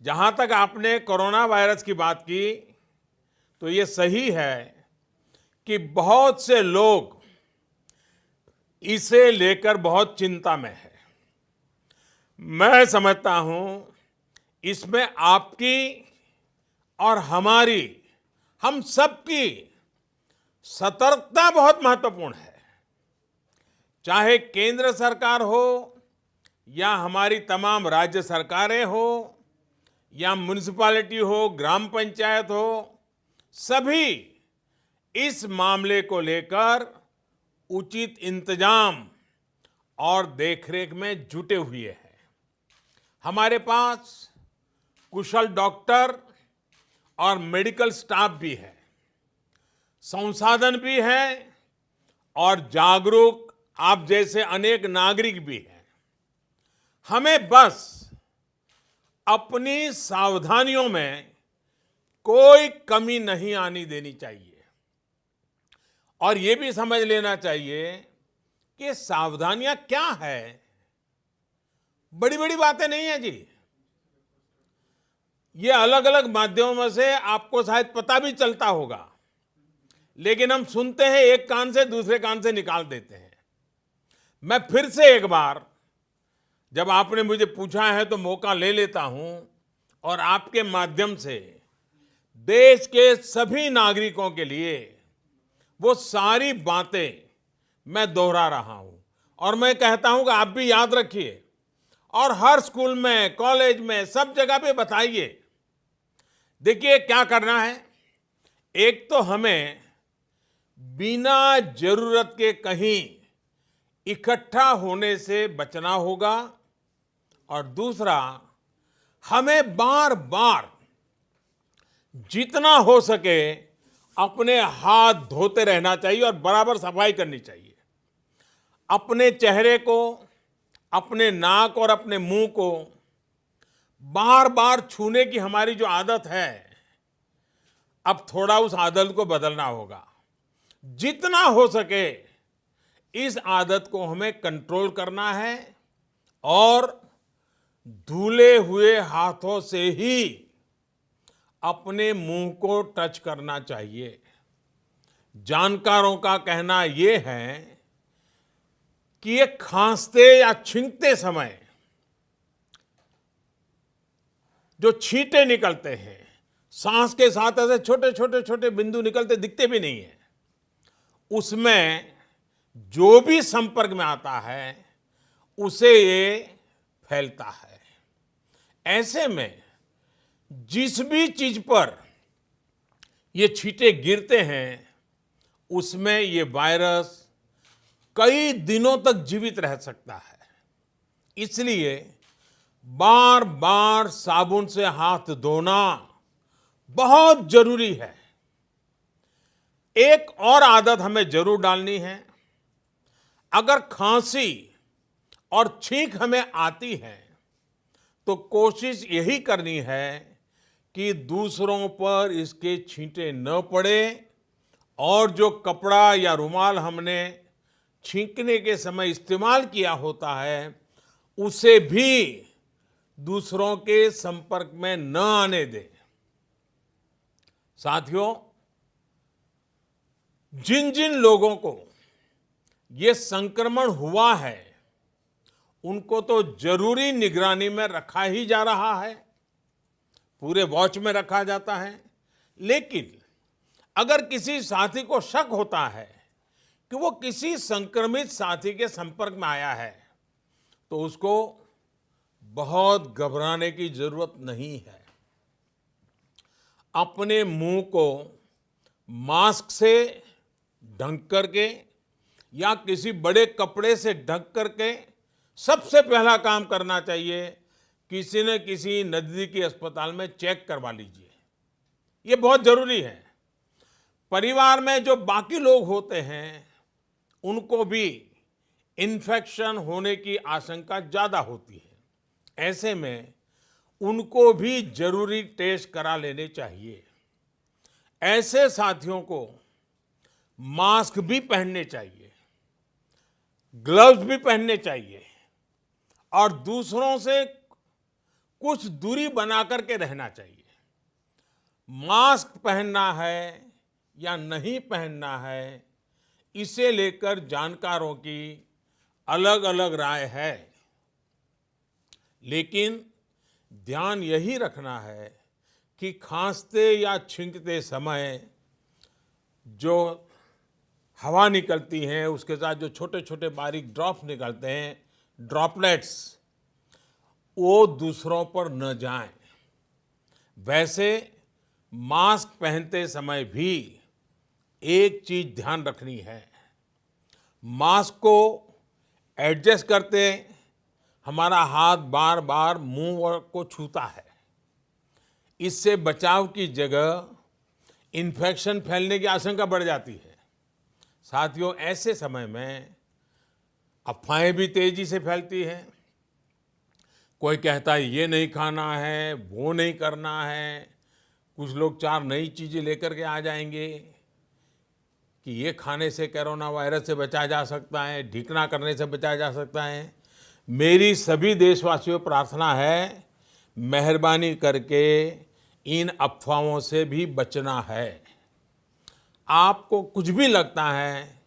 जहां तक आपने कोरोना वायरस की बात की, तो ये सही है कि बहुत से लोग इसे लेकर बहुत चिंता में है। मैं समझता हूं इसमें आपकी और हमारी, हम सबकी सतर्कता बहुत महत्वपूर्ण है। चाहे केंद्र सरकार हो या हमारी तमाम राज्य सरकारें हो या म्युनिसिपैलिटी हो, ग्राम पंचायत हो, सभी इस मामले को लेकर उचित इंतजाम और देखरेख में जुटे हुए हैं। हमारे पास कुशल डॉक्टर और मेडिकल स्टाफ भी है, संसाधन भी है और जागरूक आप जैसे अनेक नागरिक भी हैं। हमें बस अपनी सावधानियों में कोई कमी नहीं आनी देनी चाहिए और ये भी समझ लेना चाहिए कि सावधानियां क्या है। बड़ी बड़ी बातें नहीं है जी। ये अलग अलग माध्यमों से आपको शायद पता भी चलता होगा, लेकिन हम सुनते हैं, एक कान से दूसरे कान से निकाल देते हैं। मैं फिर से एक बार, जब आपने मुझे पूछा है तो मौका ले लेता हूं और आपके माध्यम से देश के सभी नागरिकों के लिए वो सारी बातें मैं दोहरा रहा हूं और मैं कहता हूं कि आप भी याद रखिए और हर स्कूल में, कॉलेज में, सब जगह पे बताइए। देखिए क्या करना है। एक तो हमें बिना जरूरत के कहीं इकट्ठा होने से बचना होगा और दूसरा, हमें बार बार जितना हो सके अपने हाथ धोते रहना चाहिए और बराबर सफाई करनी चाहिए। अपने चेहरे को, अपने नाक और अपने मुंह को बार बार छूने की हमारी जो आदत है, अब थोड़ा उस आदत को बदलना होगा। जितना हो सके इस आदत को हमें कंट्रोल करना है और धुले हुए हाथों से ही अपने मुंह को टच करना चाहिए। जानकारों का कहना यह है कि ये खांसते या छींकते समय जो छींटे निकलते हैं, सांस के साथ ऐसे छोटे छोटे छोटे बिंदु निकलते दिखते भी नहीं है, उसमें जो भी संपर्क में आता है उसे ये फैलता है। ऐसे में जिस भी चीज पर ये छींटे गिरते हैं उसमें ये वायरस कई दिनों तक जीवित रह सकता है। इसलिए बार बार साबुन से हाथ धोना बहुत जरूरी है। एक और आदत हमें जरूर डालनी है। अगर खांसी और छींक हमें आती है तो कोशिश यही करनी है कि दूसरों पर इसके छींटे न पड़े और जो कपड़ा या रुमाल हमने छींकने के समय इस्तेमाल किया होता है उसे भी दूसरों के संपर्क में न आने दें। साथियों, जिन जिन लोगों को ये संक्रमण हुआ है उनको तो जरूरी निगरानी में रखा ही जा रहा है, पूरे वॉच में रखा जाता है। लेकिन अगर किसी साथी को शक होता है कि वो किसी संक्रमित साथी के संपर्क में आया है तो उसको बहुत घबराने की जरूरत नहीं है। अपने मुंह को मास्क से ढक करके या किसी बड़े कपड़े से ढक करके सबसे पहला काम करना चाहिए, किसी न किसी नजदीकी अस्पताल में चेक करवा लीजिए। ये बहुत जरूरी है। परिवार में जो बाकी लोग होते हैं उनको भी इन्फेक्शन होने की आशंका ज्यादा होती है। ऐसे में उनको भी जरूरी टेस्ट करा लेने चाहिए। ऐसे साथियों को मास्क भी पहनने चाहिए, ग्लव्स भी पहनने चाहिए और दूसरों से कुछ दूरी बना करके रहना चाहिए। मास्क पहनना है या नहीं पहनना है, इसे लेकर जानकारों की अलग अलग राय है, लेकिन ध्यान यही रखना है कि खांसते या छींकते समय जो हवा निकलती है, उसके साथ जो छोटे छोटे बारीक ड्रॉप्स निकलते हैं, ड्रॉपलेट्स, वो दूसरों पर न जाएं। वैसे मास्क पहनते समय भी एक चीज ध्यान रखनी है, मास्क को एडजस्ट करते हमारा हाथ बार बार मुंह को छूता है। इससे बचाव की जगह इन्फेक्शन फैलने की आशंका बढ़ जाती है। साथियों, ऐसे समय में अफवाहें भी तेजी से फैलती हैं। कोई कहता है ये नहीं खाना है, वो नहीं करना है। कुछ लोग 4 नई चीजें लेकर के आ जाएंगे कि ये खाने से कोरोना वायरस से बचा जा सकता है, ढीकना करने से बचा जा सकता है। मेरी सभी देशवासियों को प्रार्थना है, मेहरबानी करके इन अफवाहों से भी बचना है। आपको कुछ भी लगता है,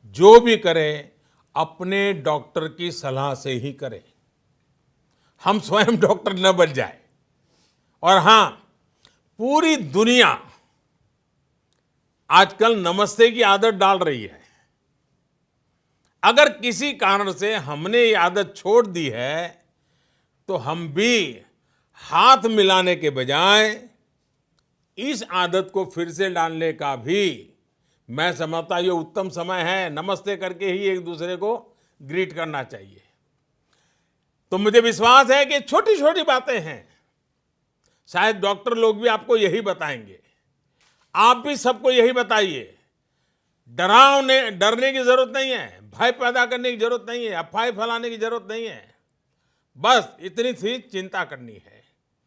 जो भी करें, अपने डॉक्टर की सलाह से ही करें। हम स्वयं डॉक्टर न बन जाए। और हाँ, पूरी दुनिया आजकल नमस्ते की आदत डाल रही है। अगर किसी कारण से हमने ये आदत छोड़ दी है, तो हम भी हाथ मिलाने के बजाय इस आदत को फिर से डालने का भी मैं समझता ये उत्तम समय है। नमस्ते करके ही एक दूसरे को ग्रीट करना चाहिए। तो मुझे विश्वास है कि छोटी छोटी बातें हैं, शायद डॉक्टर लोग भी आपको यही बताएंगे। आप भी सबको यही बताइए। डरने की जरूरत नहीं है, भय पैदा करने की जरूरत नहीं है, अफवाह फैलाने की जरूरत नहीं है। बस इतनी सी चिंता करनी है।